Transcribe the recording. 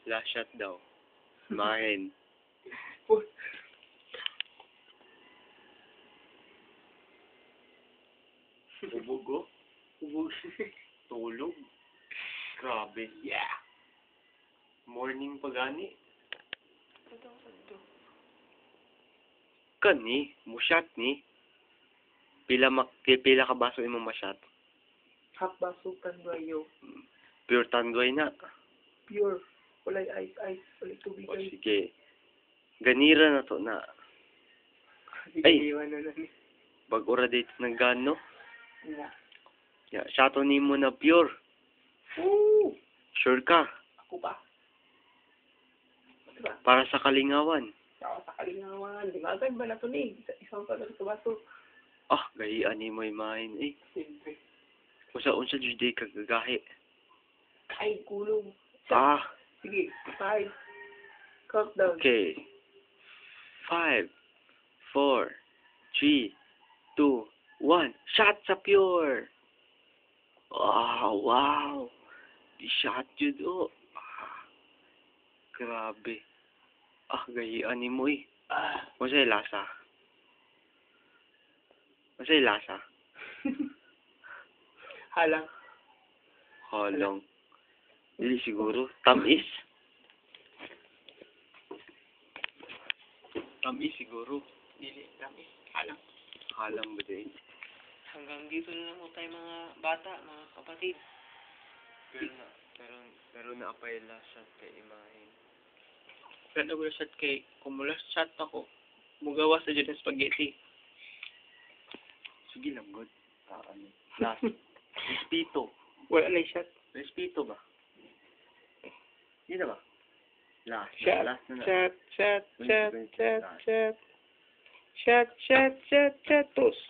Last shot daw. Mahin. Ubog, oh. Ubog. Tulog. Grabe. Yeah. Morning pa gani. Kani, mushot ni. Pila ka baso imong masyat? Half baso tanduayo. Pure tanduay na. Pure. Walay ice. Walay tubig. O sige. Ganira na to na. Ay! Iiwan na ni. Bag-ora dito ng gano. Nga. Ya, shato ni mo na pure. Ooh! Sure ka? Ako ba? Diba? Para sa kalingawan. Ako sa kalingawan. Di ba agad ba na to ni? Isang pa lang sa baso. Ah, gahian ni mo imahin eh. Siyempre. Unsa jud day kagagahi. Ay, kulong. Ah, Sige, 5. Countdown. okay. 5, 4, 3, 2, 1. Shot sa pure. Wow. Di shot jud oh. Ah, grabe. Ah, gahian ni mo eh. Unsay lasa? Unsay lasa? Halang. Halong. Dili siguro. Tamis. Tamis siguro. Dili, tamis. Halang. Halang ba din? Hanggang dito na lang tayo mga bata, mga kapatid. Pero naapay lasa kay imahin. Pero wala shot kay, kung mula shot ako, mugawa sa dyan ng spaghetti. Sige lang, God. Ano? Last. Respito. Wala na yung shot. Respito ba? Yun na ba? Last. Shot, Last na na. shot, shot, Wait, shot, wait, shot, last. shot. Shot, shot, shot, shot, toast.